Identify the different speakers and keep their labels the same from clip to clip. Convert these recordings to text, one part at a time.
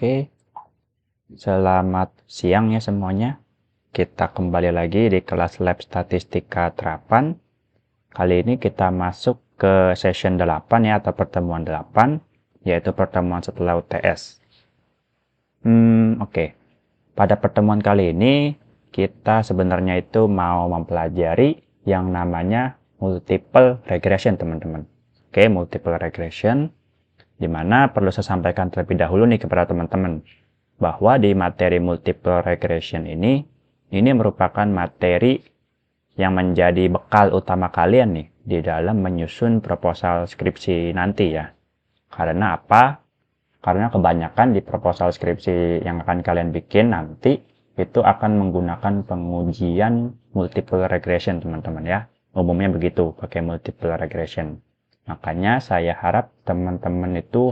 Speaker 1: Oke, selamat siang ya semuanya. Kita kembali lagi di kelas lab statistika terapan. Kali ini kita masuk ke session 8 ya, atau pertemuan 8, yaitu pertemuan setelah UTS. Oke. Pada pertemuan kali ini, kita sebenarnya itu mau mempelajari yang namanya multiple regression, teman-teman. Oke, multiple regression, di mana perlu saya sampaikan terlebih dahulu nih kepada teman-teman, bahwa di materi multiple regression ini merupakan materi yang menjadi bekal utama kalian nih di dalam menyusun proposal skripsi nanti ya. Karena apa? Karena kebanyakan di proposal skripsi yang akan kalian bikin nanti itu akan menggunakan pengujian multiple regression, teman-teman ya. Umumnya begitu, pakai multiple regression. Makanya saya harap teman-teman itu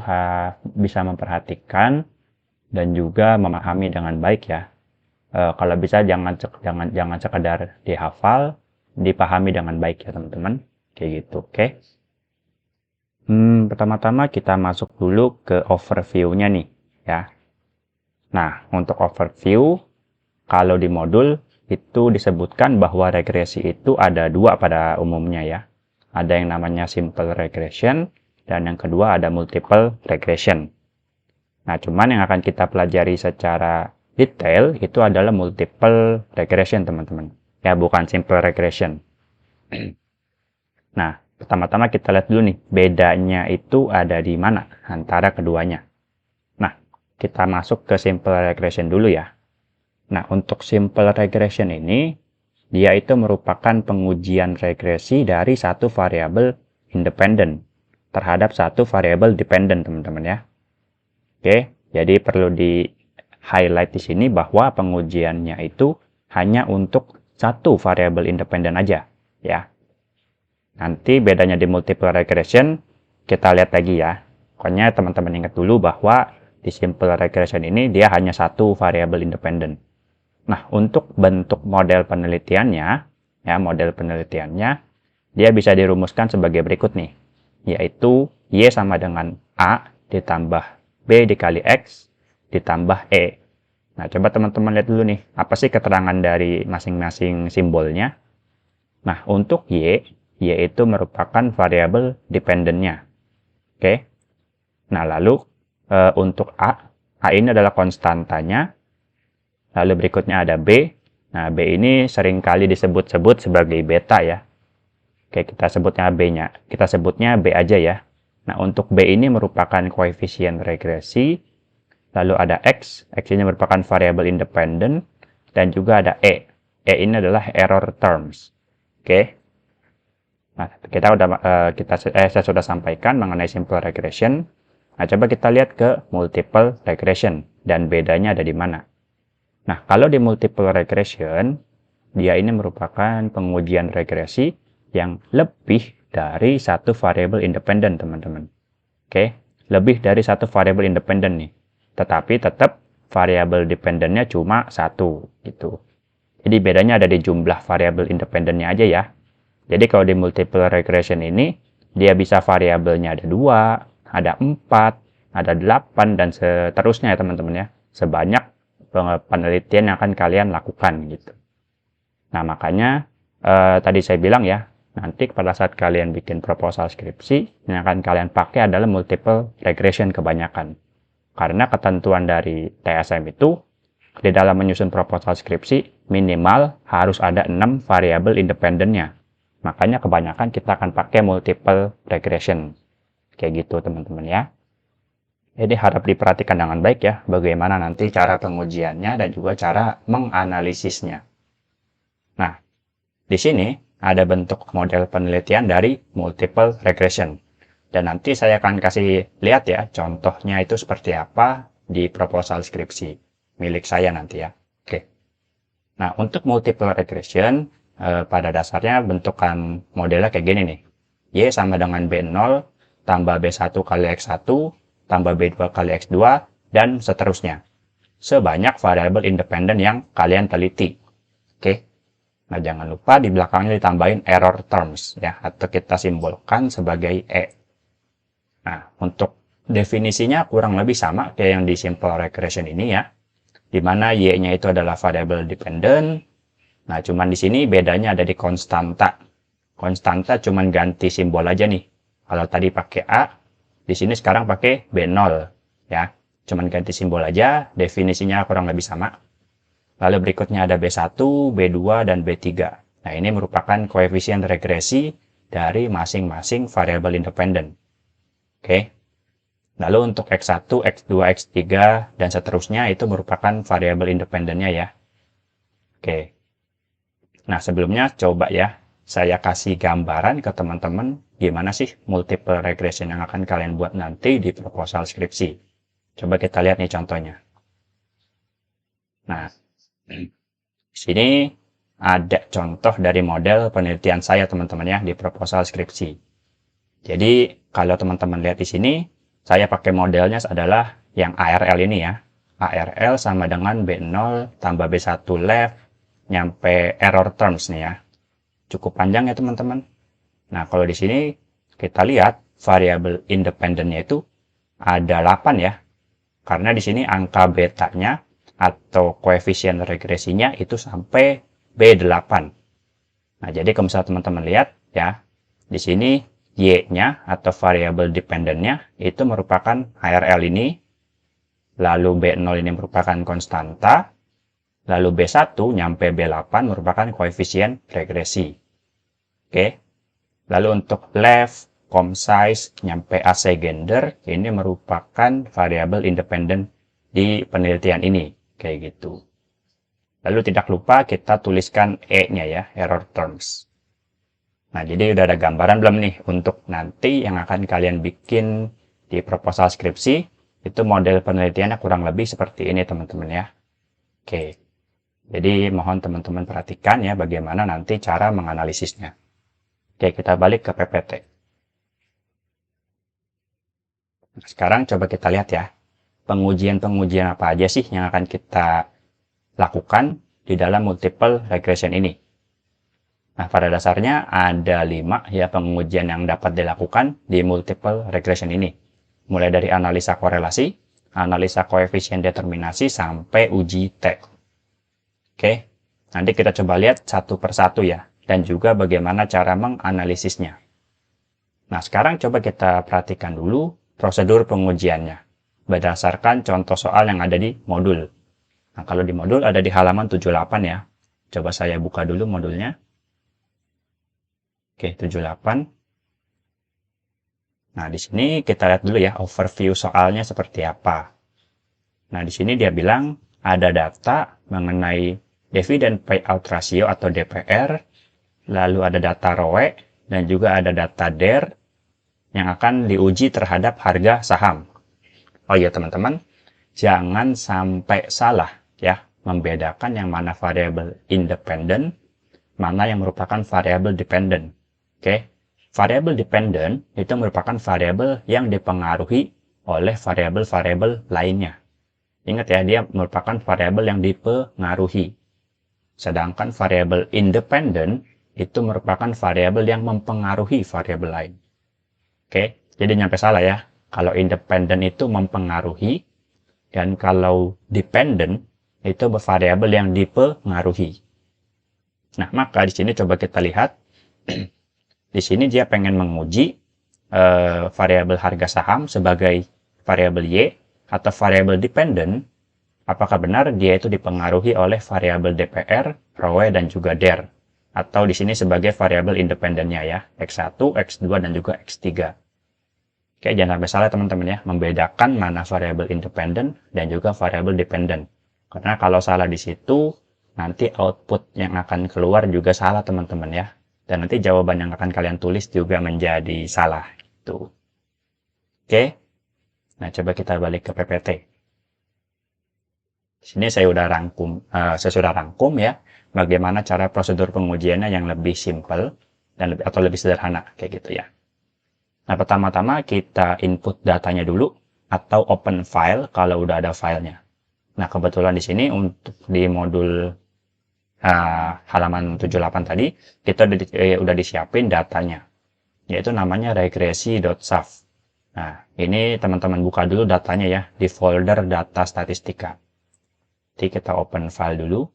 Speaker 1: bisa memperhatikan dan juga memahami dengan baik ya. Kalau bisa jangan sekedar dihafal, dipahami dengan baik ya teman-teman. Kayak gitu, oke? Pertama-tama kita masuk dulu ke overview-nya nih ya. Nah, untuk overview, kalau di modul itu disebutkan bahwa regresi itu ada dua pada umumnya ya. Ada yang namanya simple regression, dan yang kedua ada multiple regression. Nah, cuman yang akan kita pelajari secara detail itu adalah multiple regression, teman-teman. Ya, bukan simple regression. Nah, pertama-tama kita lihat dulu nih, bedanya itu ada di mana antara keduanya. Nah, kita masuk ke simple regression dulu ya. Nah, untuk simple regression ini, dia itu merupakan pengujian regresi dari satu variabel independen terhadap satu variabel dependen, teman-teman ya. Oke, jadi perlu di highlight di sini bahwa pengujiannya itu hanya untuk satu variabel independen aja, ya. Nanti bedanya di multiple regression kita lihat lagi ya. Pokoknya teman-teman ingat dulu bahwa di simple regression ini dia hanya satu variabel independen. Nah, untuk bentuk model penelitiannya, dia bisa dirumuskan sebagai berikut nih, yaitu Y sama dengan A ditambah B dikali X ditambah E. Nah, coba teman-teman lihat dulu nih, apa sih keterangan dari masing-masing simbolnya. Nah, untuk Y itu merupakan variabel dependennya. Oke. Nah, lalu untuk A ini adalah konstantanya. Lalu berikutnya ada B. Nah, B ini seringkali disebut-sebut sebagai beta ya. Oke, kita sebutnya B aja ya. Nah, untuk B ini merupakan koefisien regresi. Lalu ada X ini merupakan variabel independen. Dan juga ada E. E ini adalah error terms. Oke. Nah, saya sudah sampaikan mengenai simple regression. Nah, coba kita lihat ke multiple regression. Dan bedanya ada di mana. Nah, kalau di multiple regression, dia ini merupakan pengujian regresi yang lebih dari satu variabel independen, teman-teman. Oke, lebih dari satu variabel independen nih. Tetapi tetap variabel dependennya cuma satu, gitu. Jadi bedanya ada di jumlah variabel independennya aja ya. Jadi kalau di multiple regression ini, dia bisa variabelnya ada 2, ada 4, ada 8, dan seterusnya ya teman-teman ya. Sebanyak penelitian yang akan kalian lakukan gitu. Nah, makanya tadi saya bilang ya, nanti pada saat kalian bikin proposal skripsi, yang akan kalian pakai adalah multiple regression kebanyakan. Karena ketentuan dari TSM itu, di dalam menyusun proposal skripsi, minimal harus ada 6 variabel independennya. Makanya kebanyakan kita akan pakai multiple regression. Kayak gitu teman-teman ya. Jadi harap diperhatikan dengan baik ya, bagaimana nanti cara pengujiannya dan juga cara menganalisisnya. Nah, di sini ada bentuk model penelitian dari multiple regression. Dan nanti saya akan kasih lihat ya, contohnya itu seperti apa di proposal skripsi milik saya nanti ya. Oke. Nah, untuk multiple regression, pada dasarnya bentukan modelnya kayak gini nih. Y sama dengan B0 tambah B1 kali X1 tambah B2 kali X2 dan seterusnya. Sebanyak variabel independen yang kalian teliti. Oke. Nah, jangan lupa di belakangnya ditambahin error terms ya, atau kita simbolkan sebagai E. Nah, untuk definisinya kurang lebih sama kayak yang di simple regression ini ya, di mana Y-nya itu adalah variable dependent. Nah, cuman di sini bedanya ada di konstanta. Konstanta cuman ganti simbol aja nih. Kalau tadi pakai A, di sini sekarang pakai B0 ya. Cuman ganti simbol aja, definisinya kurang lebih sama. Lalu berikutnya ada B1, B2, dan B3. Nah, ini merupakan koefisien regresi dari masing-masing variabel independen. Oke. Lalu untuk X1, X2, X3, dan seterusnya itu merupakan variabel independennya ya. Oke. Nah, sebelumnya coba ya, saya kasih gambaran ke teman-teman gimana sih multiple regression yang akan kalian buat nanti di proposal skripsi. Coba kita lihat nih contohnya. Nah, di sini ada contoh dari model penelitian saya teman-teman ya di proposal skripsi. Jadi, kalau teman-teman lihat di sini, saya pakai modelnya adalah yang ARL ini ya. ARL sama dengan B0 tambah B1 left nyampe error terms nih ya. Cukup panjang ya teman-teman. Nah, kalau di sini kita lihat variabel independennya itu ada 8 ya. Karena di sini angka betanya atau koefisien regresinya itu sampai B8. Nah, jadi kalau misalnya teman-teman lihat ya, di sini Y-nya atau variabel dependennya itu merupakan ARL ini, lalu B0 ini merupakan konstanta, lalu B1 nyampe B8 merupakan koefisien regresi. Oke, lalu untuk left, com size, nyampe AC gender, ini merupakan variabel independen di penelitian ini, kayak gitu. Lalu tidak lupa kita tuliskan E-nya ya, error terms. Nah, jadi udah ada gambaran belum nih untuk nanti yang akan kalian bikin di proposal skripsi, itu model penelitiannya kurang lebih seperti ini teman-teman ya. Oke, jadi mohon teman-teman perhatikan ya bagaimana nanti cara menganalisisnya. Oke, kita balik ke PPT. Nah, sekarang coba kita lihat ya, pengujian-pengujian apa aja sih yang akan kita lakukan di dalam multiple regression ini. Nah, pada dasarnya ada 5 ya pengujian yang dapat dilakukan di multiple regression ini. Mulai dari analisa korelasi, analisa koefisien determinasi, sampai uji T. Oke, nanti kita coba lihat satu persatu ya, dan juga bagaimana cara menganalisisnya. Nah, sekarang coba kita perhatikan dulu prosedur pengujiannya, berdasarkan contoh soal yang ada di modul. Nah, kalau di modul ada di halaman 78 ya. Coba saya buka dulu modulnya. Oke, 78. Nah, di sini kita lihat dulu ya overview soalnya seperti apa. Nah, di sini dia bilang ada data mengenai dividend payout ratio atau DPR, lalu ada data ROE, dan juga ada data DER yang akan diuji terhadap harga saham. Oh iya teman-teman, jangan sampai salah ya membedakan yang mana variabel independen, mana yang merupakan variabel dependent. Oke, variabel dependent itu merupakan variabel yang dipengaruhi oleh variabel-variabel lainnya. Ingat ya, dia merupakan variabel yang dipengaruhi. Sedangkan variabel independent itu merupakan variabel yang mempengaruhi variabel lain. Oke, jadi nyampe salah ya. Kalau independent itu mempengaruhi, dan kalau dependent itu variabel yang dipengaruhi. Nah, maka di sini coba kita lihat. Di sini dia pengen menguji variabel harga saham sebagai variabel Y atau variabel dependent. Apakah benar dia itu dipengaruhi oleh variabel DPR, ROE, dan juga DER. Atau di sini sebagai variabel independennya ya, X1, X2, dan juga X3. Oke, jangan sampai salah teman-teman ya, membedakan mana variabel independen dan juga variabel dependent. Karena kalau salah di situ, nanti output yang akan keluar juga salah teman-teman ya. Dan nanti jawaban yang akan kalian tulis juga menjadi salah. Gitu. Oke, nah coba kita balik ke PPT. Di sini saya sudah rangkum ya, bagaimana cara prosedur pengujiannya yang lebih simple dan lebih sederhana kayak gitu ya. Nah, pertama-tama kita input datanya dulu atau open file kalau udah ada filenya. Nah, kebetulan di sini untuk di modul halaman 78 tadi, kita udah disiapin datanya, yaitu namanya regresi.sav. Nah, ini teman-teman buka dulu datanya ya, di folder data statistika. Jadi kita open file dulu,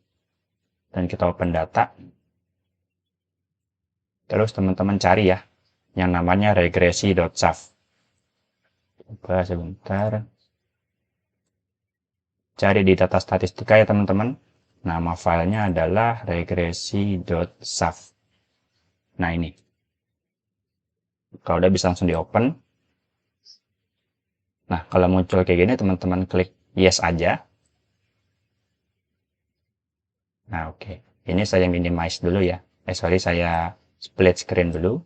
Speaker 1: dan kita open data. Terus teman-teman cari ya, yang namanya regresi.saf. Coba sebentar. Cari di data statistika ya teman-teman. Nama filenya adalah regresi.saf. Nah ini. Kalau udah bisa langsung di open. Nah kalau muncul kayak gini teman-teman klik yes aja. Nah oke. Ini saya minimize dulu ya. Sorry, saya split screen dulu.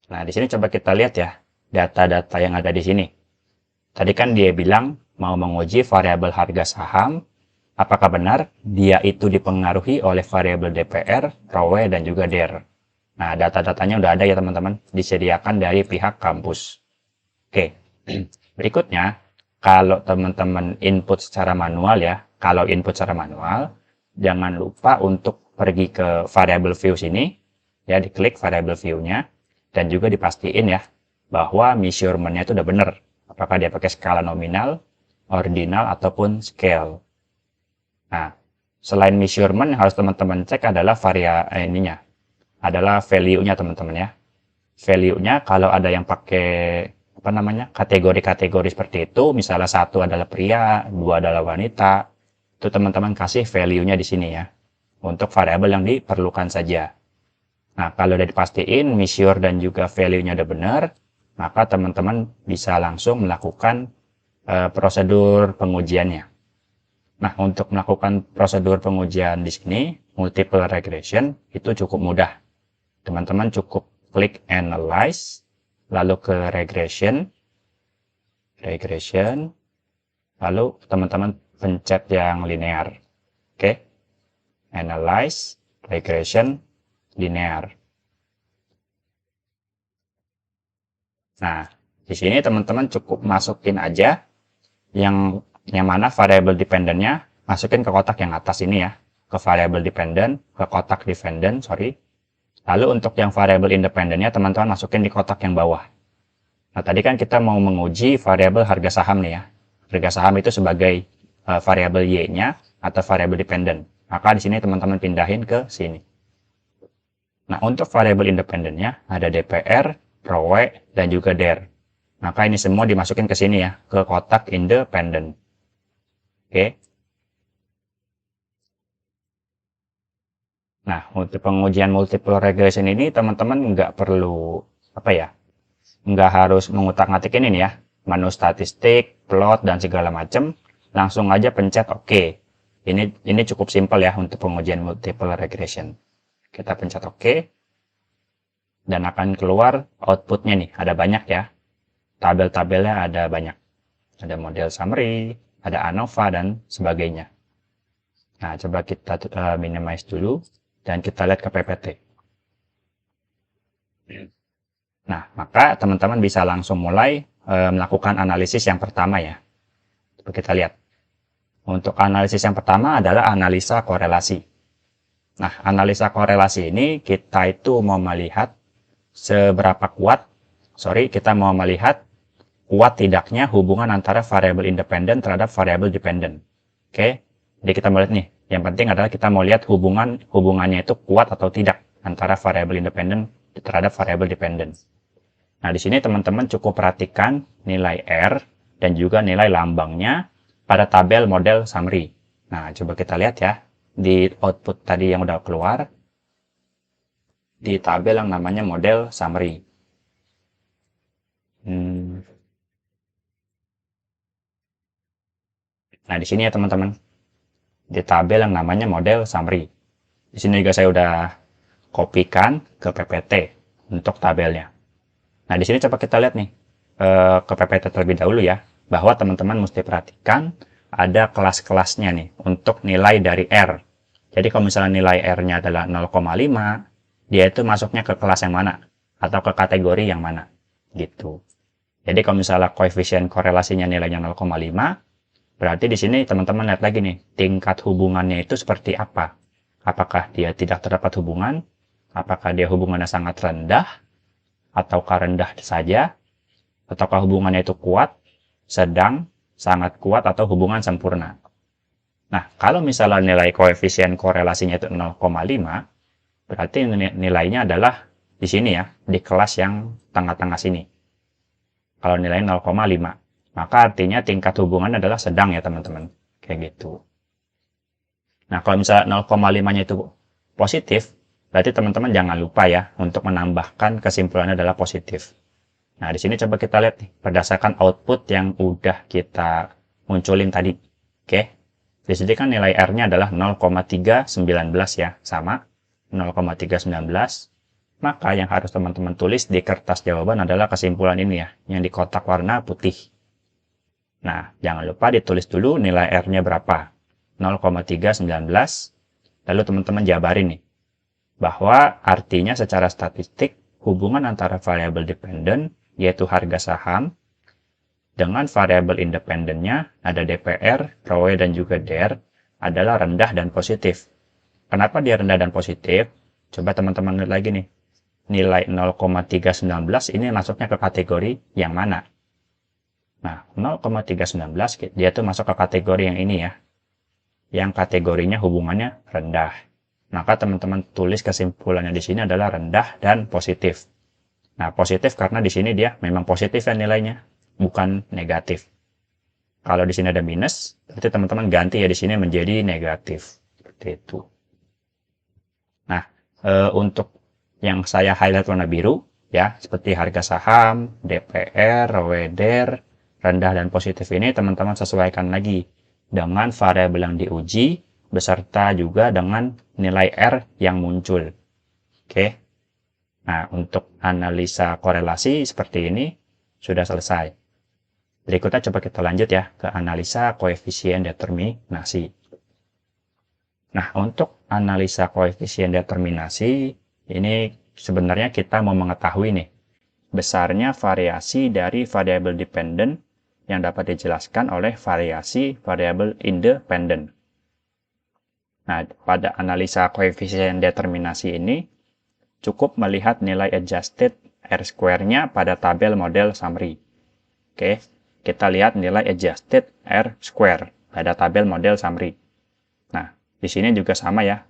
Speaker 1: Nah di sini coba kita lihat ya. Data-data yang ada di sini. Tadi kan dia bilang mau menguji variabel harga saham. Apakah benar dia itu dipengaruhi oleh variabel DPR, ROE, dan juga DER? Nah, data-datanya udah ada ya teman-teman, disediakan dari pihak kampus. Oke, berikutnya, kalau teman-teman input secara manual ya, kalau input secara manual, jangan lupa untuk pergi ke variable view sini, ya diklik variable view-nya, dan juga dipastiin ya, bahwa measurement-nya itu udah benar. Apakah dia pakai skala nominal, ordinal, ataupun scale. Nah, selain measurement yang harus teman-teman cek adalah adalah value-nya teman-teman ya. Value-nya kalau ada yang pakai kategori-kategori seperti itu, misalnya satu adalah pria, dua adalah wanita, itu teman-teman kasih value-nya di sini ya, untuk variabel yang diperlukan saja. Nah, kalau udah dipastiin measure dan juga value-nya udah benar, maka teman-teman bisa langsung melakukan prosedur pengujiannya. Nah, untuk melakukan prosedur pengujian di sini, multiple regression, itu cukup mudah. Teman-teman cukup klik Analyze, lalu ke Regression, lalu teman-teman pencet yang linear. Oke, Analyze, Regression, Linear. Nah, di sini teman-teman cukup masukin aja yang mana variable dependent-nya, masukin ke kotak yang atas ini ya, ke variable dependent, ke kotak dependent, sorry. Lalu untuk yang variable independent-nya teman-teman masukin di kotak yang bawah. Nah, tadi kan kita mau menguji variabel harga saham nih ya. Harga saham itu sebagai variabel Y-nya atau variabel dependent. Maka di sini teman-teman pindahin ke sini. Nah, untuk variabel independent-nya ada DPR, ROE, dan juga DER. Maka ini semua dimasukin ke sini ya, ke kotak independent. Oke. Nah, untuk pengujian multiple regression ini teman-teman nggak perlu nggak harus mengutak-ngatik ini nih ya, menu statistik, plot, dan segala macam. Langsung aja pencet OK. Ini cukup simpel ya untuk pengujian multiple regression. Kita pencet OK. Dan akan keluar outputnya nih. Ada banyak ya. Tabel-tabelnya ada banyak. Ada model summary, ada ANOVA, dan sebagainya. Nah, coba kita minimize dulu. Dan kita lihat ke PPT. Nah, maka teman-teman bisa langsung mulai melakukan analisis yang pertama ya. Coba kita lihat. Untuk analisis yang pertama adalah analisa korelasi. Nah, analisa korelasi ini kita itu mau melihat kita mau melihat kuat tidaknya hubungan antara variabel independen terhadap variabel dependen. Oke, jadi kita mau lihat nih. Yang penting adalah kita mau lihat hubungannya itu kuat atau tidak antara variabel independen terhadap variabel dependen. Nah, di sini teman-teman cukup perhatikan nilai R dan juga nilai lambangnya pada tabel model summary. Nah, coba kita lihat ya, di output tadi yang udah keluar, di tabel yang namanya model summary. Nah, di sini ya teman-teman, di tabel yang namanya model summary. Di sini juga saya udah kopikan ke PPT untuk tabelnya. Nah, di sini coba kita lihat nih, ke PPT terlebih dahulu ya, bahwa teman-teman mesti perhatikan ada kelas-kelasnya nih untuk nilai dari R. Jadi kalau misalnya nilai R-nya adalah 0,5, dia itu masuknya ke kelas yang mana atau ke kategori yang mana gitu. Jadi kalau misalnya koefisien korelasinya nilainya 0,5, berarti di sini teman-teman lihat lagi nih, tingkat hubungannya itu seperti apa. Apakah dia tidak terdapat hubungan Apakah dia hubungannya sangat rendah, ataukah rendah saja, ataukah hubungannya itu kuat, sedang, sangat kuat, atau hubungan sempurna. Nah, kalau misalnya nilai koefisien korelasinya itu 0,5, berarti nilainya adalah di sini ya, di kelas yang tengah-tengah sini. Kalau nilainya 0,5, maka artinya tingkat hubungan adalah sedang ya teman-teman. Kayak gitu. Nah, kalau misalnya 0,5-nya itu positif, berarti teman-teman jangan lupa ya untuk menambahkan kesimpulannya adalah positif. Nah, di sini coba kita lihat nih, berdasarkan output yang udah kita munculin tadi. Oke. Di sini kan nilai R-nya adalah 0,319 ya, sama 0,319. Maka yang harus teman-teman tulis di kertas jawaban adalah kesimpulan ini ya, yang di kotak warna putih. Nah, jangan lupa ditulis dulu nilai R-nya berapa. 0,319. Lalu teman-teman jabarin nih, bahwa artinya secara statistik, hubungan antara variabel dependen, yaitu harga saham, dengan variabel independennya, ada DPR, ROE, dan juga DER, adalah rendah dan positif. Kenapa dia rendah dan positif? Coba teman-teman lihat lagi nih. Nilai 0,319 ini masuknya ke kategori yang mana? Nah, 0,319 dia tuh masuk ke kategori yang ini ya. Yang kategorinya hubungannya rendah. Maka teman-teman tulis kesimpulannya di sini adalah rendah dan positif. Nah, positif karena di sini dia memang positif ya nilainya, bukan negatif. Kalau di sini ada minus, berarti teman-teman ganti ya di sini menjadi negatif. Seperti itu. Nah, untuk yang saya highlight warna biru, ya, seperti harga saham, DPR, ROE, DER, rendah dan positif ini teman-teman sesuaikan lagi dengan variabel yang diuji, beserta juga dengan nilai R yang muncul. Oke. Nah, untuk analisa korelasi seperti ini sudah selesai. Berikutnya coba kita lanjut ya ke analisa koefisien determinasi. Nah, untuk analisa koefisien determinasi, ini sebenarnya kita mau mengetahui nih, besarnya variasi dari variabel dependen yang dapat dijelaskan oleh variasi variabel independen. Nah, pada analisa koefisien determinasi ini, cukup melihat nilai adjusted R-square-nya pada tabel model summary. Oke, kita lihat nilai adjusted R-square pada tabel model summary. Nah, di sini juga sama ya.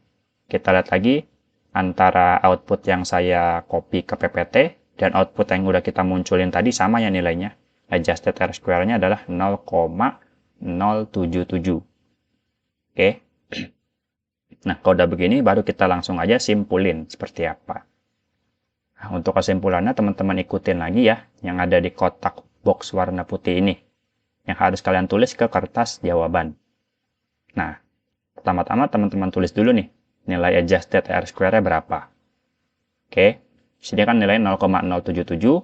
Speaker 1: Kita lihat lagi antara output yang saya copy ke PPT dan output yang udah kita munculin tadi sama ya nilainya. Adjusted R-square-nya adalah 0,077. Oke. Nah, kalau udah begini, baru kita langsung aja simpulin seperti apa. Nah, untuk kesimpulannya, teman-teman ikutin lagi ya, yang ada di kotak box warna putih ini. Yang harus kalian tulis ke kertas jawaban. Nah, pertama-tama teman-teman tulis dulu nih, nilai adjusted R-square-nya berapa. Oke, sini kan nilai 0,077,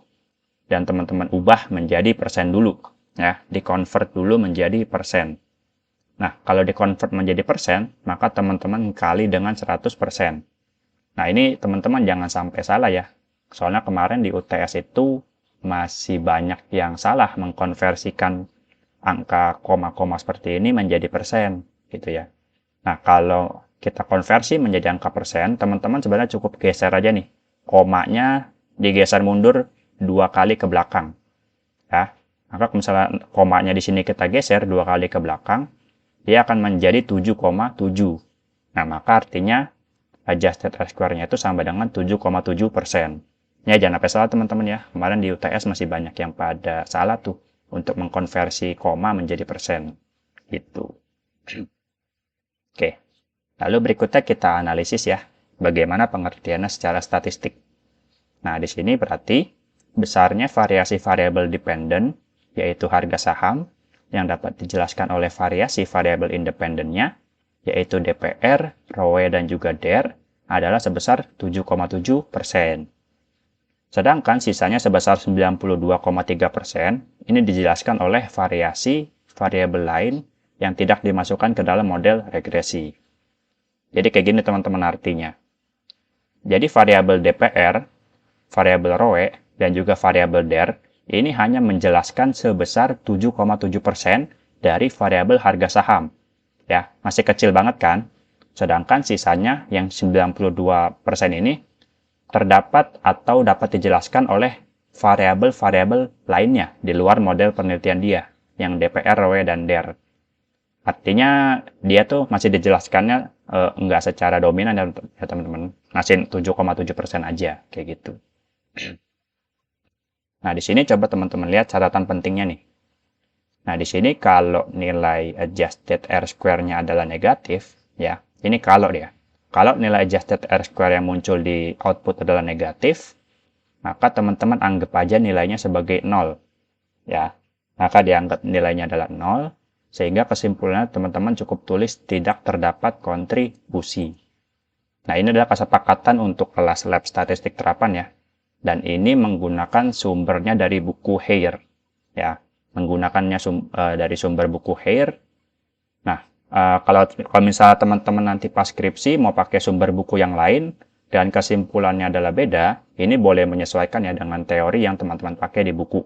Speaker 1: dan teman-teman ubah menjadi persen dulu. Ya, di-convert dulu menjadi persen. Nah, kalau di-convert menjadi persen, maka teman-teman kali dengan 100%. Nah, ini teman-teman jangan sampai salah ya. Soalnya kemarin di UTS itu masih banyak yang salah mengkonversikan angka koma-koma seperti ini menjadi persen, gitu ya. Nah, kalau kita konversi menjadi angka persen, teman-teman sebenarnya cukup geser aja nih. Komanya digeser mundur 2 kali ke belakang. Ya. Maka misalnya komanya di sini kita geser 2 kali ke belakang, dia akan menjadi 7,7. Nah, maka artinya adjusted R-square-nya itu sama dengan 7,7%. Ya, jangan sampai salah teman-teman ya. Kemarin di UTS masih banyak yang pada salah tuh untuk mengkonversi koma menjadi persen. Gitu. Oke. Lalu berikutnya kita analisis ya. Bagaimana pengertiannya secara statistik. Nah, di sini berarti besarnya variasi variabel dependen, yaitu harga saham, yang dapat dijelaskan oleh variasi variabel independennya, yaitu DPR, ROE, dan juga DER, adalah sebesar 7,7%. Sedangkan sisanya sebesar 92,3% ini dijelaskan oleh variasi variabel lain yang tidak dimasukkan ke dalam model regresi. Jadi kayak gini teman-teman artinya. Jadi variabel DPR, variabel ROE, dan juga variabel DER ini hanya menjelaskan sebesar 7,7% dari variabel harga saham. Ya, masih kecil banget kan? Sedangkan sisanya yang 92% ini terdapat atau dapat dijelaskan oleh variabel-variabel lainnya di luar model penelitian dia, yang DPR, RW, dan DER. Artinya dia tuh masih dijelaskannya enggak secara dominan ya teman-teman. Masih 7,7% aja, kayak gitu. Nah, di sini coba teman-teman lihat catatan pentingnya nih. Nah, di sini kalau nilai adjusted R-square-nya adalah negatif, ya, ini kalau dia. Kalau nilai adjusted R-square yang muncul di output adalah negatif, maka teman-teman anggap aja nilainya sebagai 0. Ya, maka dianggap nilainya adalah 0, sehingga kesimpulannya teman-teman cukup tulis tidak terdapat kontribusi. Nah, ini adalah kesepakatan untuk kelas lab statistik terapan ya. Dan ini menggunakan sumbernya dari buku Hare. Ya, menggunakannya dari sumber buku Hare. Nah, kalau misalnya teman-teman nanti pas skripsi mau pakai sumber buku yang lain, dan kesimpulannya adalah beda, ini boleh menyesuaikan ya dengan teori yang teman-teman pakai di buku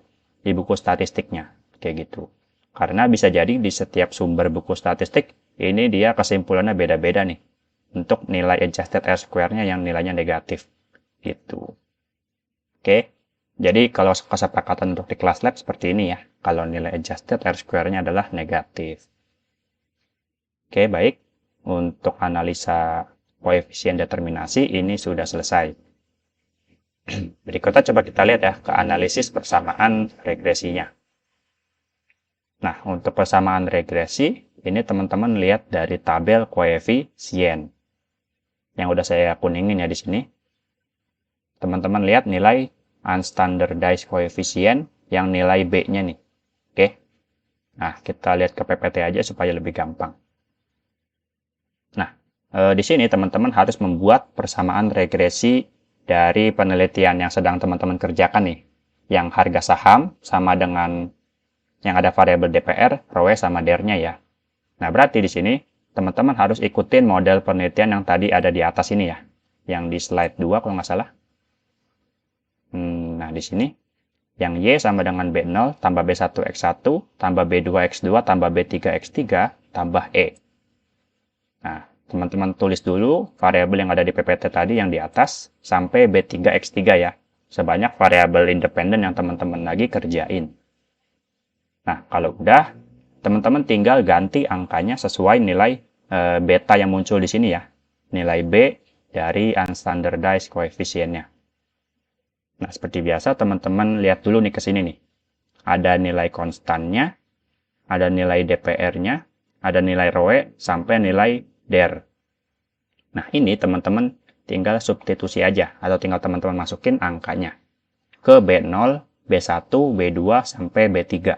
Speaker 1: statistiknya. Kayak gitu. Karena bisa jadi di setiap sumber buku statistik, ini dia kesimpulannya beda-beda nih. Untuk nilai adjusted R-square-nya yang nilainya negatif. Gitu. Oke, jadi kalau kesepakatan untuk di kelas lab seperti ini ya. Kalau nilai adjusted R-square-nya adalah negatif. Oke, baik. Untuk analisa koefisien determinasi ini sudah selesai. Berikutnya coba kita lihat ya ke analisis persamaan regresinya. Nah, untuk persamaan regresi, ini teman-teman lihat dari tabel koefisien. Yang udah saya kuningin ya di sini. Teman-teman lihat nilai unstandardized coefficient yang nilai B-nya nih. Oke. Nah, kita lihat ke PPT aja supaya lebih gampang. Nah, di sini teman-teman harus membuat persamaan regresi dari penelitian yang sedang teman-teman kerjakan nih. Yang harga saham sama dengan yang ada variabel DPR, ROE, sama DER-nya ya. Nah, berarti di sini teman-teman harus ikutin model penelitian yang tadi ada di atas ini ya. Yang di slide 2 kalau nggak salah. Nah, di sini yang Y sama dengan B0 tambah B1X1 tambah B2X2 tambah B3X3 tambah E. Nah, teman-teman tulis dulu variabel yang ada di PPT tadi yang di atas sampai B3X3 ya. Sebanyak variabel independen yang teman-teman lagi kerjain. Nah, kalau udah, teman-teman tinggal ganti angkanya sesuai nilai beta yang muncul di sini ya. Nilai B dari unstandardized coefficient-nya. Nah, seperti biasa, teman-teman lihat dulu nih ke sini nih. Ada nilai konstannya, ada nilai DPR-nya, ada nilai ROE, sampai nilai DER. Nah, ini teman-teman tinggal substitusi aja, atau tinggal teman-teman masukin angkanya ke B0, B1, B2, sampai B3.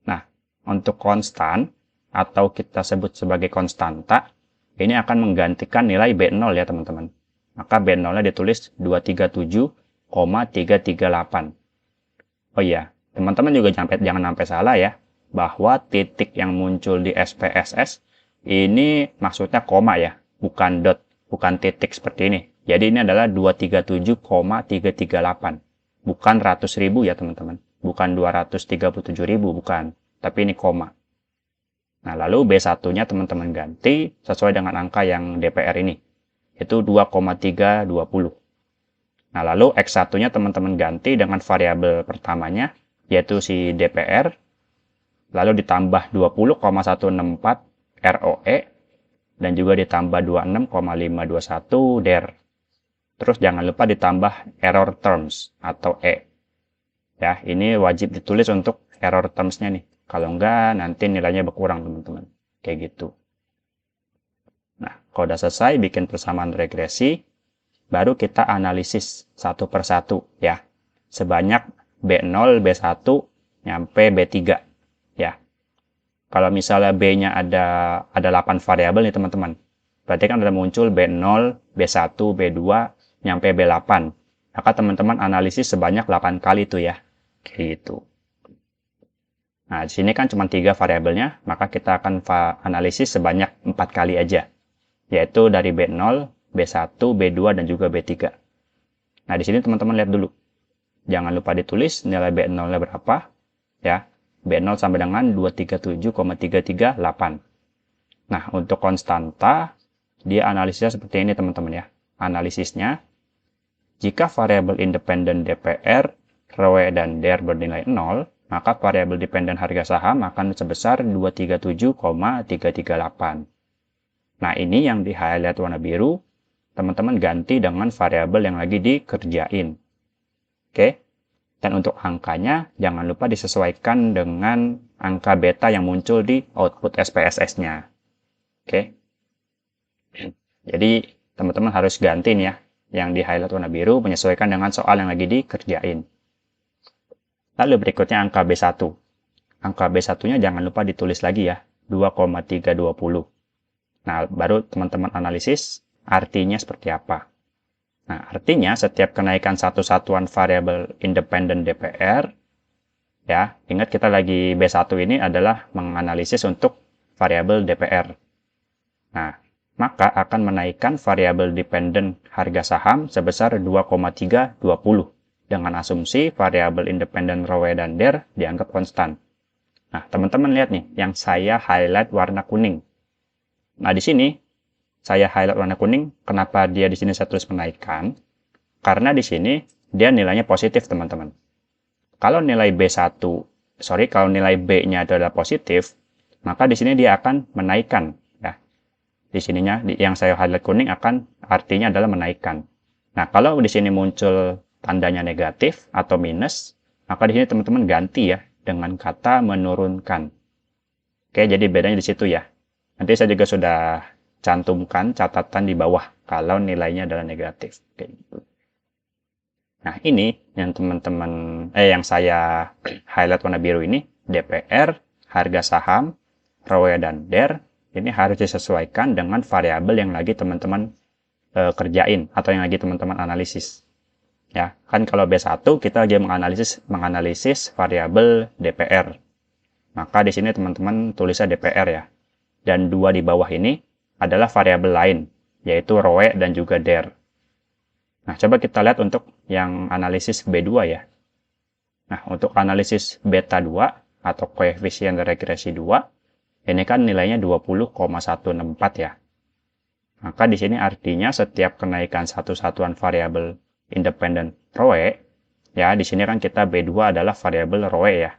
Speaker 1: Nah, untuk konstan, atau kita sebut sebagai konstanta, ini akan menggantikan nilai B0 ya teman-teman. Maka B0-nya ditulis 237,338. Oh iya, teman-teman juga jangan sampai salah ya, bahwa titik yang muncul di SPSS ini maksudnya koma ya, bukan dot, bukan titik seperti ini. Jadi ini adalah 237,338. Bukan ratus ribu ya teman-teman. Bukan 237.000, bukan. Tapi ini koma. Nah, lalu B1-nya teman-teman ganti sesuai dengan angka yang DPR ini. Itu 2,320. Nah, lalu X1-nya teman-teman ganti dengan variabel pertamanya, yaitu si DPR, lalu ditambah 20,164 ROE, dan juga ditambah 26,521 DER. Terus jangan lupa ditambah error terms, atau E. Ya, ini wajib ditulis untuk error terms-nya nih. Kalau enggak, nanti nilainya berkurang, teman-teman. Kayak gitu. Nah, kalau udah selesai bikin persamaan regresi, baru kita analisis satu persatu ya. Sebanyak B0, B1, nyampe B3 ya. Kalau misalnya B-nya ada 8 variabel nih teman-teman. Berarti kan ada muncul B0, B1, B2, nyampe B8. Maka teman-teman analisis sebanyak 8 kali tuh ya. Gitu. Nah, di sini kan cuma 3 variabelnya, maka kita akan analisis sebanyak 4 kali aja. Yaitu dari B0, B1, B2, dan juga B3. Nah, di sini teman-teman lihat dulu. Jangan lupa ditulis nilai B0-nya berapa. Ya, B0 sampai dengan 237,338. Nah, untuk konstanta, dia analisisnya seperti ini teman-teman ya. Analisisnya, Jika variabel independen DPR, ROE, dan DER bernilai 0, maka variabel dependen harga saham akan sebesar 237,338. Nah, ini yang di highlight warna biru, teman-teman ganti dengan variabel yang lagi dikerjain. Oke? Dan untuk angkanya, jangan lupa disesuaikan dengan angka beta yang muncul di output SPSS-nya. Oke? Jadi, teman-teman harus ganti nih ya, yang di highlight warna biru menyesuaikan dengan soal yang lagi dikerjain. Lalu berikutnya angka B1. Angka B1-nya jangan lupa ditulis lagi ya, 2,320. Nah, baru teman-teman analisis artinya seperti apa. Nah, artinya setiap kenaikan satu satuan variabel independen DPR, ya, ingat kita lagi B1 ini adalah menganalisis untuk variabel DPR. Nah, maka akan menaikkan variabel dependen harga saham sebesar 2,320 dengan asumsi variabel independen ROE dan DER dianggap konstan. Nah, teman-teman lihat nih, yang saya highlight warna kuning. Nah, di sini saya highlight warna kuning, kenapa dia di sini saya tulis menaikkan? Karena di sini dia nilainya positif, teman-teman. Kalau nilai kalau nilai B-nya adalah positif, maka di sini dia akan menaikkan. Ya. Di sininya, yang saya highlight kuning artinya adalah menaikkan. Nah, kalau di sini muncul tandanya negatif atau minus, maka di sini teman-teman ganti ya dengan kata menurunkan. Oke, jadi bedanya di situ ya. Nanti saya juga sudah cantumkan catatan di bawah kalau nilainya adalah negatif. Oke, gitu. Nah, ini yang yang saya highlight warna biru ini, DPR, harga saham, ROE, dan DER, ini harus disesuaikan dengan variabel yang lagi teman-teman kerjain atau yang lagi teman-teman analisis. Ya, kan kalau B1 kita lagi menganalisis variabel DPR. Maka di sini teman-teman tulisnya DPR ya. Dan dua di bawah ini adalah variabel lain, yaitu ROE dan juga DER. Nah, coba kita lihat untuk yang analisis B2 ya. Nah, untuk analisis beta 2 atau koefisien regresi 2, ini kan nilainya 20,164 ya. Maka di sini artinya setiap kenaikan satu satuan variabel independen ROE, ya di sini kan kita B2 adalah variabel ROE ya.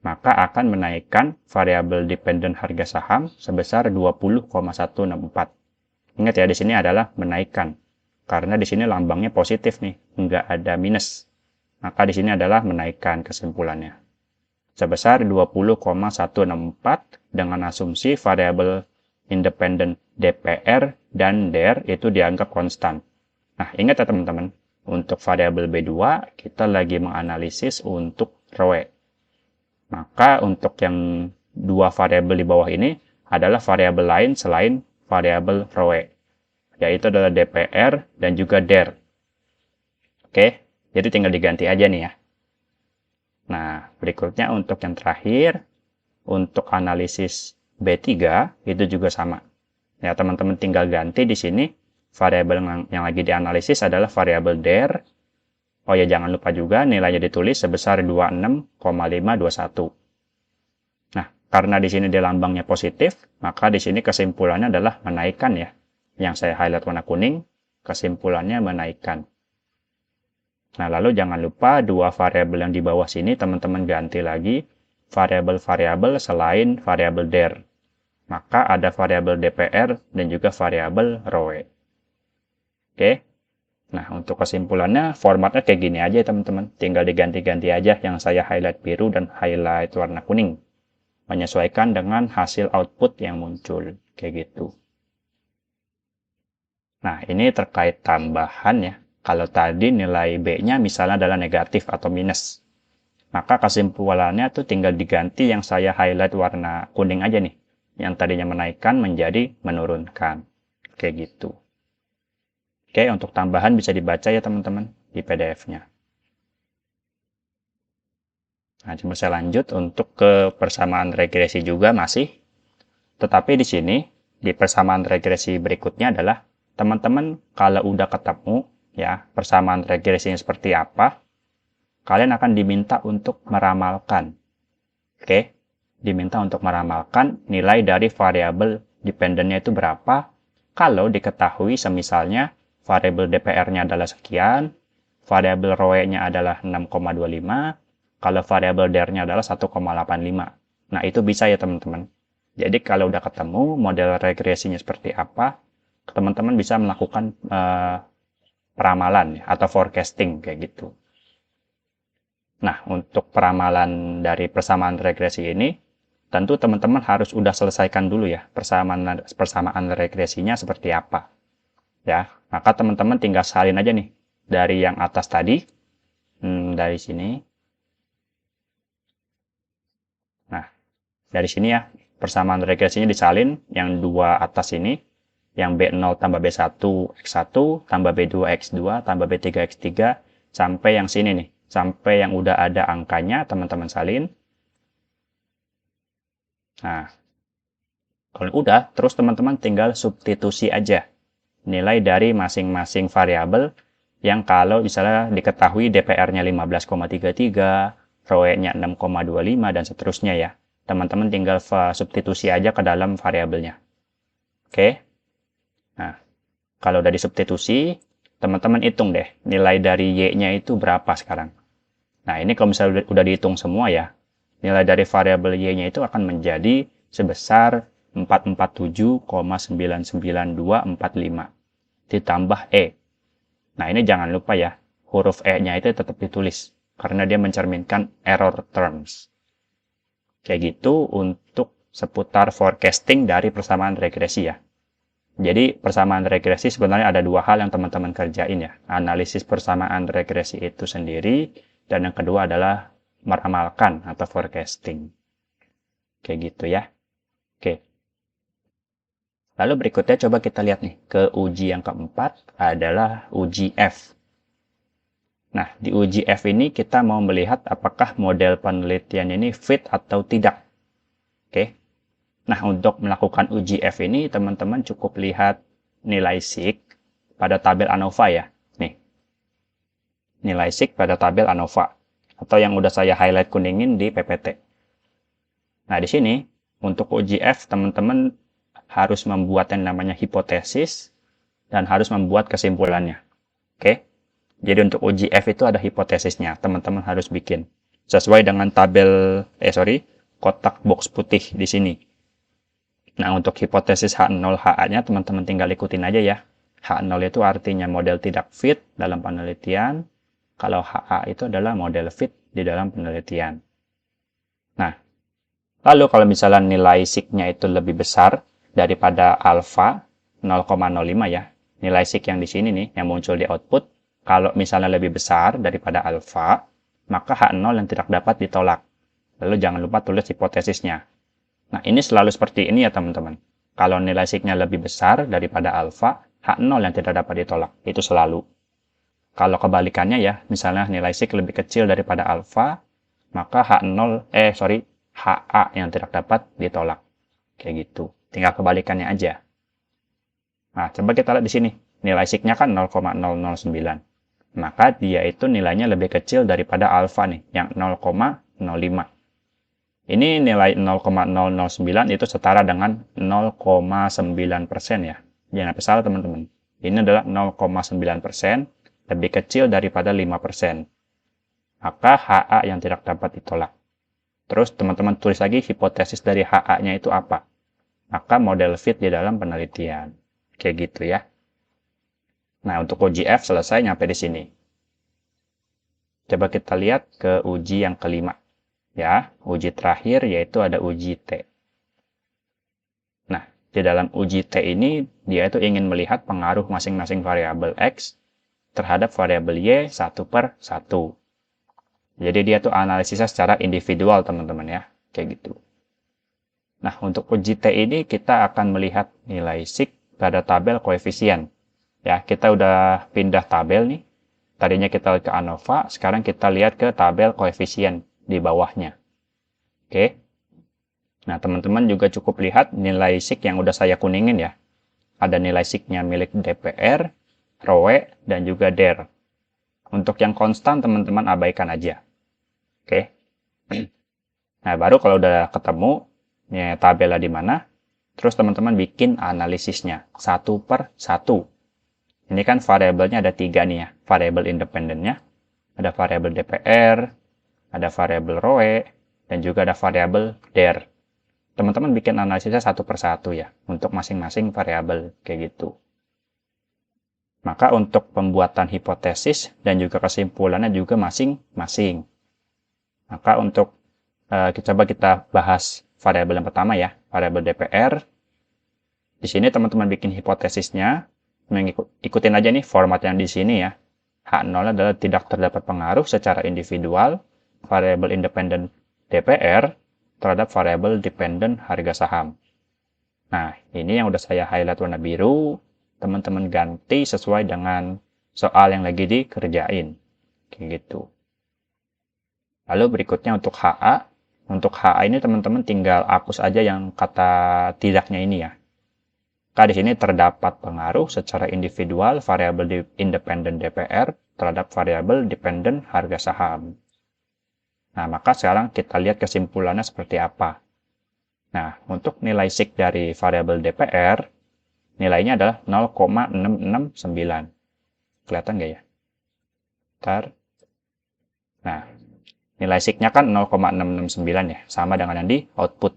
Speaker 1: Maka akan menaikkan variabel dependen harga saham sebesar 20,164. Ingat ya, di sini adalah menaikkan. Karena di sini lambangnya positif nih, nggak ada minus. Maka di sini adalah menaikkan kesimpulannya. Sebesar 20,164 dengan asumsi variabel independen DPR dan DER itu dianggap konstan. Nah, ingat ya teman-teman, untuk variabel B2 kita lagi menganalisis untuk ROE. Maka untuk yang dua variabel di bawah ini adalah variabel lain selain variabel ROE, yaitu adalah DPR dan juga DER. Oke, jadi tinggal diganti aja nih ya. Nah, berikutnya untuk yang terakhir, untuk analisis B3 itu juga sama. Ya, teman-teman tinggal ganti di sini variabel yang lagi dianalisis adalah variabel DER. Oh ya, jangan lupa juga nilainya ditulis sebesar 26,521. Nah, karena di sini dia lambangnya positif, maka di sini kesimpulannya adalah menaikkan ya. Yang saya highlight warna kuning, kesimpulannya menaikkan. Nah, lalu jangan lupa dua variabel yang di bawah sini teman-teman ganti lagi variabel-variabel selain variabel DER. Maka ada variabel DPR dan juga variabel ROE. Oke. Nah, untuk kesimpulannya, formatnya kayak gini aja ya teman-teman. Tinggal diganti-ganti aja yang saya highlight biru dan highlight warna kuning. Menyesuaikan dengan hasil output yang muncul. Kayak gitu. Nah, ini terkait tambahan ya. Kalau tadi nilai B-nya misalnya adalah negatif atau minus. Maka kesimpulannya tuh tinggal diganti yang saya highlight warna kuning aja nih. Yang tadinya menaikkan menjadi menurunkan. Kayak gitu. Oke, untuk tambahan bisa dibaca ya teman-teman di PDF-nya. Nah, coba saya lanjut untuk ke persamaan regresi juga masih. Tetapi di sini, di persamaan regresi berikutnya adalah teman-teman kalau udah ketemu ya persamaan regresinya seperti apa, kalian akan diminta untuk meramalkan. Oke, diminta untuk meramalkan nilai dari variabel dependennya itu berapa kalau diketahui semisalnya variabel DPR-nya adalah sekian, variabel ROE-nya adalah 6,25, kalau variabel DER-nya adalah 1,85. Nah, itu bisa ya teman-teman. Jadi kalau udah ketemu model regresinya seperti apa, teman-teman bisa melakukan peramalan ya, atau forecasting kayak gitu. Nah, untuk peramalan dari persamaan regresi ini, tentu teman-teman harus udah selesaikan dulu ya persamaan regresinya seperti apa. Ya, maka teman-teman tinggal salin aja nih dari yang atas tadi, dari sini. Nah, dari sini ya, persamaan regresinya disalin, yang dua atas ini, yang B0 tambah B1 X1, tambah B2 X2, tambah B3 X3, sampai yang sini nih, sampai yang udah ada angkanya, teman-teman salin. Nah, kalau udah, terus teman-teman tinggal substitusi aja nilai dari masing-masing variabel yang kalau misalnya diketahui DPR-nya 15,33, ROE-nya 6,25, dan seterusnya ya. Teman-teman tinggal substitusi aja ke dalam variabelnya. Oke? Nah, kalau udah disubstitusi, teman-teman hitung deh nilai dari Y-nya itu berapa sekarang. Nah, ini kalau misalnya udah dihitung semua ya, nilai dari variabel Y-nya itu akan menjadi sebesar 447,99245 ditambah E. Nah, ini jangan lupa ya, huruf E-nya itu tetap ditulis karena dia mencerminkan error terms. Kayak gitu untuk seputar forecasting dari persamaan regresi ya. Jadi persamaan regresi sebenarnya ada dua hal yang teman-teman kerjain ya. Analisis persamaan regresi itu sendiri, dan yang kedua adalah meramalkan atau forecasting. Kayak gitu ya. Oke. Lalu berikutnya coba kita lihat nih ke uji yang keempat adalah uji F. Nah, di uji F ini kita mau melihat apakah model penelitian ini fit atau tidak. Oke. Nah, untuk melakukan uji F ini teman-teman cukup lihat nilai SIG pada tabel ANOVA ya. Nih. Nilai SIG pada tabel ANOVA atau yang udah saya highlight kuningin di PPT. Nah, di sini untuk uji F teman-teman harus membuat yang namanya hipotesis dan harus membuat kesimpulannya. Oke. Jadi untuk uji F itu ada hipotesisnya, teman-teman harus bikin sesuai dengan tabel kotak box putih di sini. Nah, untuk hipotesis H0 HA-nya teman-teman tinggal ikutin aja ya. H0 itu artinya model tidak fit dalam penelitian, kalau HA itu adalah model fit di dalam penelitian. Nah, lalu kalau misalnya nilai SIG-nya itu lebih besar daripada alfa 0,05 ya, nilai SIG yang di sini nih, yang muncul di output, kalau misalnya lebih besar daripada alfa, maka H0 yang tidak dapat ditolak. Lalu jangan lupa tulis hipotesisnya. Nah, ini selalu seperti ini ya teman-teman. Kalau nilai SIG-nya lebih besar daripada alfa, H0 yang tidak dapat ditolak. Itu selalu. Kalau kebalikannya ya, misalnya nilai SIG lebih kecil daripada alfa, maka HA yang tidak dapat ditolak. Kayak gitu. Tinggal kebalikannya aja. Nah, coba kita lihat di sini. Nilai SIG-nya kan 0,009. Maka dia itu nilainya lebih kecil daripada alfa nih, yang 0,05. Ini nilai 0,009 itu setara dengan 0,9% ya. Jangan sampai salah teman-teman. Ini adalah 0,9%, lebih kecil daripada 5%. Maka HA yang tidak dapat ditolak. Terus teman-teman tulis lagi hipotesis dari HA-nya itu apa. Maka model fit di dalam penelitian. Kayak gitu ya. Nah, untuk uji F selesai nyampe di sini. Coba kita lihat ke uji yang kelima. Ya, uji terakhir yaitu ada uji T. Nah, di dalam uji T ini, dia itu ingin melihat pengaruh masing-masing variabel X terhadap variabel Y satu per satu. Jadi dia tuh analisisnya secara individual, teman-teman ya. Kayak gitu. Nah, untuk uji T ini kita akan melihat nilai SIG pada tabel koefisien. Ya, kita udah pindah tabel nih. Tadinya kita lihat ke ANOVA, sekarang kita lihat ke tabel koefisien di bawahnya. Oke. Nah, teman-teman juga cukup lihat nilai SIG yang udah saya kuningin ya. Ada nilai SIG-nya milik DPR, ROE, dan juga DER. Untuk yang konstan, teman-teman abaikan aja. Oke. Nah, baru kalau udah ketemu ya, tabelnya di mana, terus teman-teman bikin analisisnya satu per satu. Ini kan variabelnya ada 3 nih ya. Variabel independennya, ada variabel DPR, ada variabel ROE, dan juga ada variabel DER. Teman-teman bikin analisisnya satu persatu ya, untuk masing-masing variabel kayak gitu. Maka untuk pembuatan hipotesis dan juga kesimpulannya juga masing-masing. Maka untuk coba kita bahas variabel yang pertama ya, variabel DPR. Di sini teman-teman bikin hipotesisnya, ikutin aja nih format yang di sini ya. H0 adalah tidak terdapat pengaruh secara individual variabel independen DPR terhadap variabel dependen harga saham. Nah, ini yang udah saya highlight warna biru, teman-teman ganti sesuai dengan soal yang lagi dikerjain. Kayak gitu. Lalu berikutnya untuk HA. Untuk HA ini teman-teman tinggal hapus aja yang kata tidaknya ini ya. Maka di sini terdapat pengaruh secara individual variabel independen DPR terhadap variabel dependen harga saham. Nah, maka sekarang kita lihat kesimpulannya seperti apa. Nah, untuk nilai SIK dari variabel DPR, nilainya adalah 0,669. Kelihatan nggak ya? Bentar. Nah, nilai SIK-nya kan 0,669 ya, sama dengan yang di output.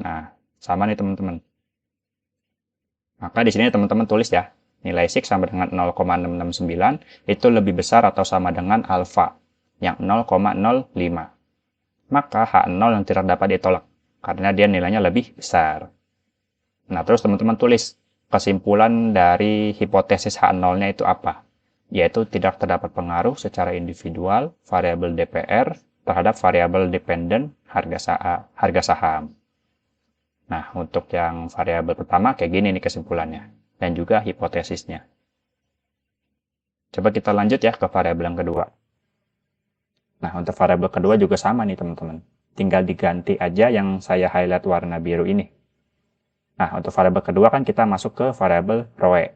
Speaker 1: Nah, sama nih teman-teman. Maka di sini teman-teman tulis ya, nilai SIK sama dengan 0,669 itu lebih besar atau sama dengan alfa yang 0,05. Maka H0 yang tidak dapat ditolak karena dia nilainya lebih besar. Nah, terus teman-teman tulis kesimpulan dari hipotesis H0-nya itu apa? Yaitu tidak terdapat pengaruh secara individual variabel DPR terhadap variabel dependen harga saham. Nah, untuk yang variabel pertama kayak gini nih kesimpulannya dan juga hipotesisnya. Coba kita lanjut ya ke variabel yang kedua. Nah, untuk variabel kedua juga sama nih teman-teman. Tinggal diganti aja yang saya highlight warna biru ini. Nah, untuk variabel kedua kan kita masuk ke variabel ROE.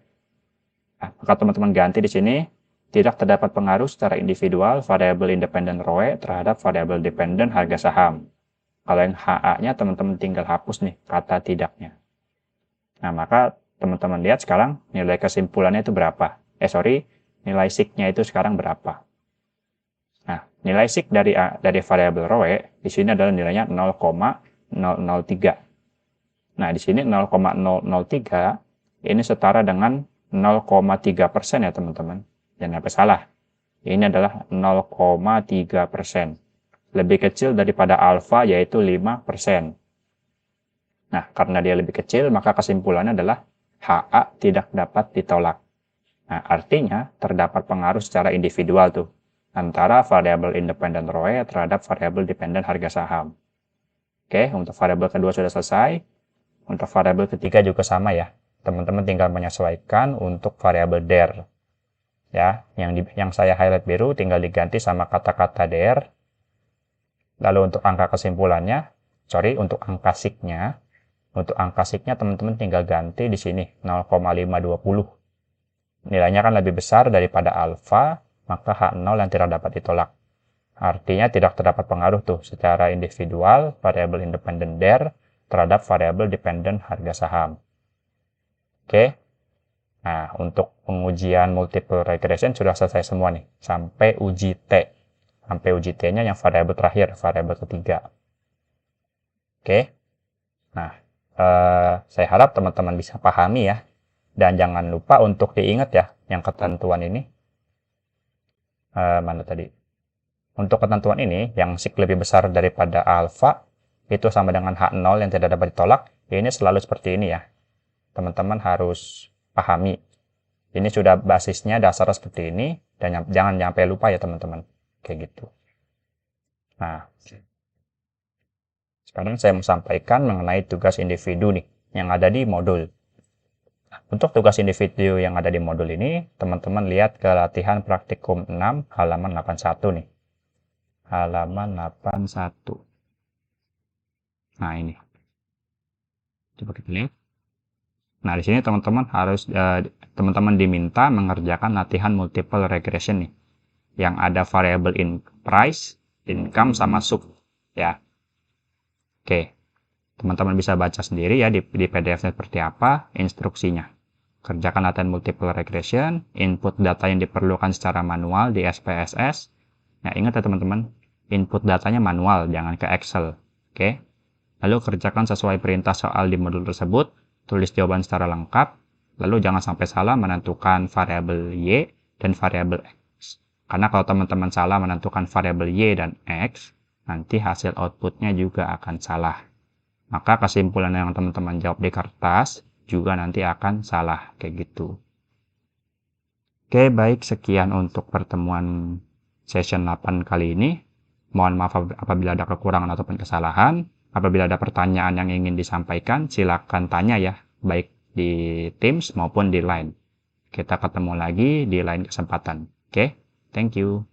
Speaker 1: Nah, maka teman-teman ganti di sini tidak terdapat pengaruh secara individual variabel independen ROE terhadap variabel dependen harga saham. Kalau yang HA-nya teman-teman tinggal hapus nih kata tidaknya. Nah, maka teman-teman lihat sekarang nilai kesimpulannya itu berapa. Nilai SIK-nya itu sekarang berapa. Nah, nilai SIK dari variabel ROE di sini adalah nilainya 0,003. Nah, di sini 0,003 ini setara dengan 0,3% ya teman-teman. Jangan sampai salah. Ini adalah 0,3%. Lebih kecil daripada alfa yaitu 5%. Nah, karena dia lebih kecil, maka kesimpulannya adalah HA tidak dapat ditolak. Nah, artinya terdapat pengaruh secara individual tuh antara variabel independen ROE terhadap variabel dependen harga saham. Oke, untuk variabel kedua sudah selesai. Untuk variabel ketiga juga sama ya. Teman-teman tinggal menyesuaikan untuk variabel DER. Ya, yang saya highlight biru tinggal diganti sama kata-kata DER. Lalu untuk angka kesimpulannya, untuk angka SIK-nya, teman-teman tinggal ganti di sini 0,520. Nilainya kan lebih besar daripada alfa, maka H0 yang tidak dapat ditolak. Artinya tidak terdapat pengaruh tuh secara individual variabel independen DER terhadap variabel dependen harga saham. Oke. Nah, untuk pengujian multiple regression sudah selesai semua nih, sampai uji T. Sampai uji T-nya yang variabel terakhir, variabel ketiga. Oke. Nah, saya harap teman-teman bisa pahami ya. Dan jangan lupa untuk diingat ya, yang ketentuan ini. Mana tadi? Untuk ketentuan ini, yang SIK lebih besar daripada alfa, itu sama dengan H0 yang tidak dapat ditolak, ini selalu seperti ini ya. Teman-teman harus pahami. Ini sudah basisnya, dasarnya seperti ini, dan jangan sampai lupa ya teman-teman. Kayak gitu. Nah, sekarang saya mau sampaikan mengenai tugas individu nih, yang ada di modul. Untuk tugas individu yang ada di modul ini, teman-teman lihat ke latihan praktikum 6 halaman 81 nih. Halaman 81. Nah, ini. Coba kita lihat. Nah, di sini teman-teman diminta mengerjakan latihan multiple regression nih. Yang ada variable in price, income, sama sub. Ya. Oke. Teman-teman bisa baca sendiri ya di PDF-nya seperti apa instruksinya. kerjakan latihan multiple regression, input data yang diperlukan secara manual di SPSS. Nah, ingat ya teman-teman, input datanya manual, jangan ke Excel. Oke? Lalu kerjakan sesuai perintah soal di modul tersebut, tulis jawaban secara lengkap, lalu jangan sampai salah menentukan variabel Y dan variabel X. Karena kalau teman-teman salah menentukan variabel Y dan X, nanti hasil outputnya juga akan salah. Maka kesimpulan yang teman-teman jawab di kertas juga nanti akan salah, kayak gitu. Oke, baik, sekian untuk pertemuan session 8 kali ini. Mohon maaf apabila ada kekurangan ataupun kesalahan. Apabila ada pertanyaan yang ingin disampaikan, silakan tanya ya, baik di Teams maupun di Line. Kita ketemu lagi di lain kesempatan. Oke, thank you.